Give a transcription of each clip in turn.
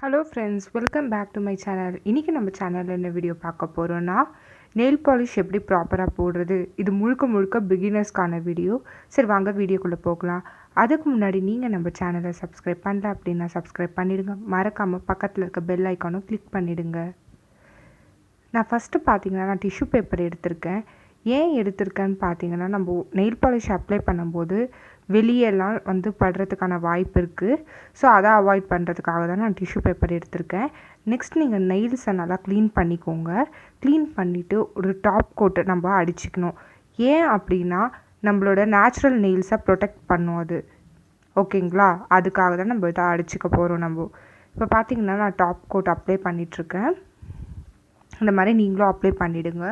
Hello friends, welcome back to my channel. இன்றைக்கி நம்ம சேனலில் என்ன வீடியோ பார்க்க போகிறோன்னா, நெயில் பாலிஷ் எப்படி ப்ராப்பராக போடுறது. இது முழுக்க பிகினர்ஸ்க்கான வீடியோ. சரி வாங்க வீடியோக்குள்ளே போகலாம். அதுக்கு முன்னாடி நீங்கள் நம்ம சேனலை சப்ஸ்கிரைப் பண்ணல அப்படின்னா சப்ஸ்கிரைப் பண்ணிவிடுங்க. மறக்காமல் பக்கத்தில் இருக்க பெல் ஐக்கானும் கிளிக் பண்ணிவிடுங்க. நான் ஃபஸ்ட்டு பார்த்தீங்கன்னா நான் டிஷ்யூ பேப்பர் எடுத்திருக்கேன். ஏன் எடுத்திருக்கேன்னு பார்த்தீங்கன்னா, நம்ம நெயில் பாலிஷ் அப்ளை பண்ணும்போது வெளியெல்லாம் வந்து படுறதுக்கான வாய்ப்பு இருக்குது. ஸோ அதை அவாய்ட் பண்ணுறதுக்காக தான் நான் டிஷ்யூ பேப்பர் எடுத்திருக்கேன். நெக்ஸ்ட் நீங்கள் நெயில்ஸை நல்லா க்ளீன் பண்ணிக்கோங்க. க்ளீன் பண்ணிவிட்டு ஒரு டாப் கோட்டை நம்ம அடிச்சுக்கணும். ஏன் அப்படின்னா நம்மளோட நேச்சுரல் நெயில்ஸை ப்ரொடெக்ட் பண்ணும் அது. ஓகேங்களா? அதுக்காக தான் நம்ம இதை அடிச்சுக்க போகிறோம். இப்போ பார்த்தீங்கன்னா நான் டாப் கோட் அப்ளை பண்ணிகிட்ருக்கேன். இந்த மாதிரி நீங்களும் அப்ளை பண்ணிவிடுங்க.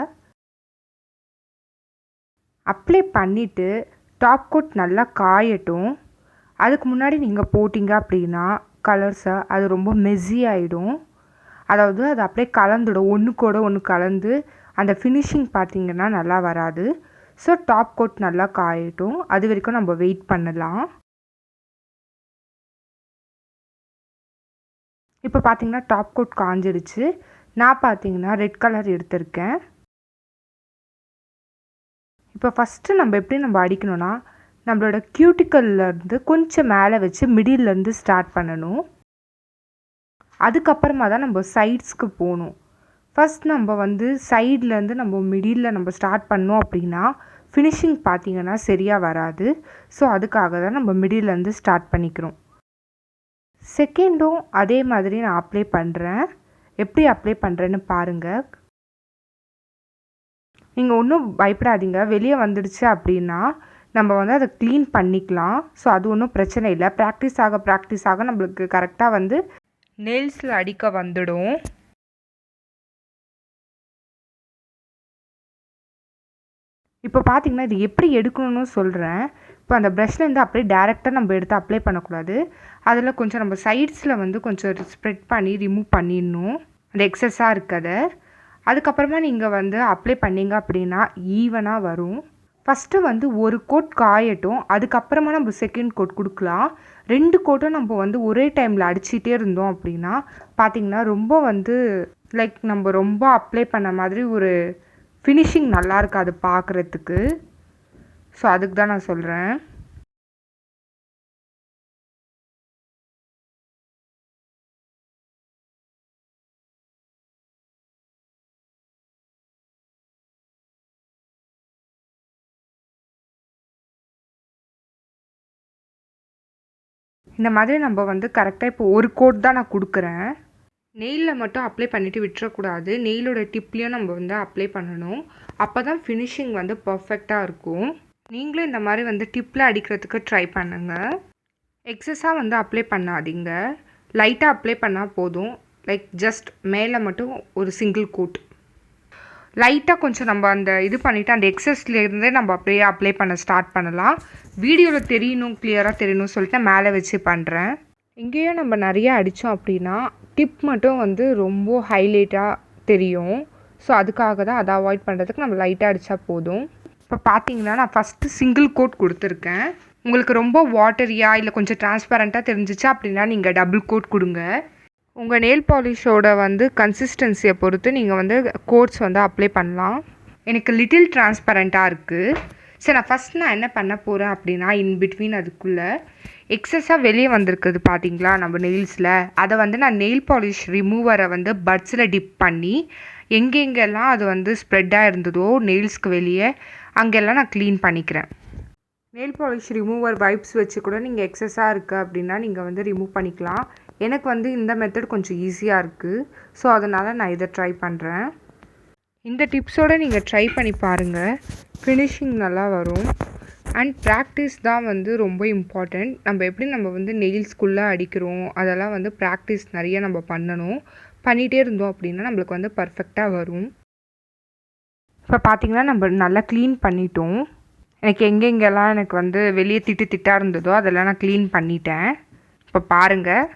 அப்ளை பண்ணிவிட்டு டாப் கோட் நல்லா காயட்டும். அதுக்கு முன்னாடி நீங்கள் போட்டிங்க அப்படின்னா கலர்ஸை அது ரொம்ப மெஸ்ஸி ஆகிடும். அதாவது அது அப்படியே கலந்துடும், ஒன்றுக்கூட ஒன்று கலந்து அந்த ஃபினிஷிங் பார்த்திங்கன்னா நல்லா வராது. ஸோ டாப் கோட் நல்லா காயட்டும், அது வரைக்கும் நம்ம வெயிட் பண்ணலாம். இப்போ பார்த்திங்கன்னா டாப் கோட் காஞ்சிடுச்சு. நான் பார்த்திங்கன்னா ரெட் கலர் எடுத்திருக்கேன். இப்போ ஃபஸ்ட்டு நம்ம எப்படி அடிக்கணும்னா, நம்மளோட கியூட்டிக்கல்லேருந்து கொஞ்சம் மேலே வச்சு மிடில்லேருந்து ஸ்டார்ட் பண்ணணும். அதுக்கப்புறமா தான் நம்ம சைட்ஸ்க்கு போகணும். ஃபஸ்ட் நம்ம சைட்லேருந்து நம்ம மிடிலில் நம்ம ஸ்டார்ட் பண்ணோம் அப்படின்னா ஃபினிஷிங் பார்த்திங்கன்னா சரியாக வராது. ஸோ அதுக்காக தான் நம்ம மிடில்லேருந்து ஸ்டார்ட் பண்ணிக்கிறோம். செகண்டும் அதே மாதிரி நான் அப்ளை பண்ணுறேன். எப்படி அப்ளை பண்ணுறேன்னு பாருங்கள். நீங்கள் ஒன்றும் பயப்படாதீங்க. வெளியே வந்துடுச்சு அப்படின்னா நம்ம அதை க்ளீன் பண்ணிக்கலாம். ஸோ அது ஒன்றும் பிரச்சனை இல்லை. ப்ராக்டிஸ் ஆக நம்மளுக்கு கரெக்டாக நெயில்ஸில் அடிக்க வந்துடும். இப்போ பார்த்தீங்கன்னா இது எப்படி எடுக்கணும்னு சொல்கிறேன். இப்போ அந்த ப்ரஷ்லேருந்து அப்படியே டேரெக்டாக நம்ம எடுத்து அப்ளை பண்ணக்கூடாது. அதில் கொஞ்சம் நம்ம சைட்ஸில் கொஞ்சம் ஸ்ப்ரெட் பண்ணி ரிமூவ் பண்ணிடணும் அந்த எக்ஸஸாக இருக்கதை. அதுக்கப்புறமா நீங்கள் அப்ளை பண்ணிங்க அப்படின்னா ஈவனாக வரும். ஃபஸ்ட்டு ஒரு கோட் காயட்டும், அதுக்கப்புறமா நம்ம செகண்ட் கோட் கொடுக்கலாம். 2 கோட்டும் நம்ம ஒரே டைமில் அடிச்சிட்டே இருந்தோம் அப்படின்னா பார்த்திங்கன்னா ரொம்ப லைக் நம்ம ரொம்ப அப்ளை பண்ண மாதிரி ஒரு ஃபினிஷிங் நல்லா இருக்காது பார்க்குறதுக்கு. ஸோ அதுக்கு தான் நான் சொல்கிறேன். இந்த மாதிரி நம்ம கரெக்டாக இப்போ ஒரு கோட் தான் நான் கொடுக்குறேன். நெயிலில் மட்டும் அப்ளை பண்ணிவிட்டு விட்டுறக்கூடாது. நெயிலோட டிப்லேயும் நம்ம அப்ளை பண்ணணும். அப்போ தான் ஃபினிஷிங் பர்ஃபெக்டாக இருக்கும். நீங்களும் இந்த மாதிரி டிப்பில் அடிக்கிறதுக்கு ட்ரை பண்ணுங்கள். எக்ஸஸாக அப்ளை பண்ணாதீங்க. லைட்டாக அப்ளை பண்ணால் போதும். லைக் ஜஸ்ட் மேலே மட்டும் ஒரு சிங்கிள் கோட். லைட்டாக கொஞ்சம் நம்ம அந்த இது பண்ணிவிட்டு அந்த எக்ஸஸ்லேருந்தே நம்ம அப்படியே அப்ளை பண்ண ஸ்டார்ட் பண்ணலாம். வீடியோவில் தெரியணும், கிளியராக தெரியணும்னு சொல்லிட்டு மேலே வச்சு பண்ணுறேன். இங்கேயும் நம்ம நிறையா அடித்தோம் அப்படின்னா டிப் மட்டும் ரொம்ப ஹைலைட்டாக தெரியும். ஸோ அதுக்காக தான் அதை அவாய்ட் பண்ணுறதுக்கு நம்ம லைட்டாக அடித்தா போதும். இப்போ பார்த்தீங்கன்னா நான் ஃபஸ்ட்டு சிங்கிள் கோட் கொடுத்துருக்கேன். உங்களுக்கு ரொம்ப வாட்டரியாக இல்லை கொஞ்சம் டிரான்ஸ்பரண்ட்டாக தெரிஞ்சிச்சா அப்படின்னா நீங்கள் டபுள் கோட் கொடுங்க. உங்கள் நெயில் பாலிஷோட கன்சிஸ்டன்சியை பொறுத்து நீங்கள் கோட்ஸ் அப்ளை பண்ணலாம். எனக்கு லிட்டில் டிரான்ஸ்பரண்ட்டாக இருக்குது. சரி நான் என்ன பண்ண போகிறேன் அப்படின்னா இன்பிட்வீன் அதுக்குள்ளே எக்ஸஸாக வெளியே வந்திருக்குது பார்த்தீங்களா நம்ம நெயில்ஸில், அதை நான் நெயில் பாலிஷ் ரிமூவரை பட்ஸில் டிப் பண்ணி எங்கெங்கெல்லாம் அது ஸ்ப்ரெட்டாக இருந்ததோ நெயில்ஸ்க்கு வெளியே அங்கெல்லாம் நான் க்ளீன் பண்ணிக்கிறேன். நெயில் பாலிஷ் ரிமூவர் வைப்ஸ் வச்சு கூட நீங்கள் எக்ஸஸாக இருக்குது அப்படின்னா நீங்கள் ரிமூவ் பண்ணிக்கலாம். எனக்கு இந்த மெத்தட் கொஞ்சம் ஈஸியாக இருக்குது. ஸோ அதனால் நான் இதை ட்ரை பண்ணுறேன். இந்த டிப்ஸோடு நீங்கள் ட்ரை பண்ணி பாருங்கள். ஃபினிஷிங் நல்லா வரும். அண்ட் ப்ராக்டிஸ் தான் ரொம்ப இம்பார்ட்டண்ட். நம்ம எப்படி நம்ம நெயில்ஸ்குள்ளே அடிக்கிறோம் அதெல்லாம் ப்ராக்டிஸ் நிறைய நம்ம பண்ணணும். பண்ணிகிட்டே இருந்தோம் அப்படின்னா நம்மளுக்கு பர்ஃபெக்டாக வரும். இப்போ பார்த்திங்கன்னா நம்ம நல்லா க்ளீன் பண்ணிட்டோம். எனக்கு எங்கெங்கெல்லாம் எனக்கு வெளியே திட்டாக இருந்ததோ அதெல்லாம் நான் க்ளீன் பண்ணிட்டேன். இப்போ பாருங்கள்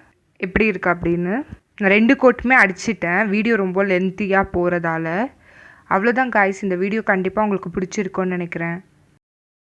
எப்படி இருக்குது அப்படின்னு. நான் 2 கோட்டுமே அடிச்சிட்டேன். வீடியோ ரொம்ப லென்த்தியாக போகிறதால. அவ்வளோதான் காய்ஸ். இந்த வீடியோ கண்டிப்பாக உங்களுக்கு பிடிச்சிருக்குன்னு நினைக்கிறேன்.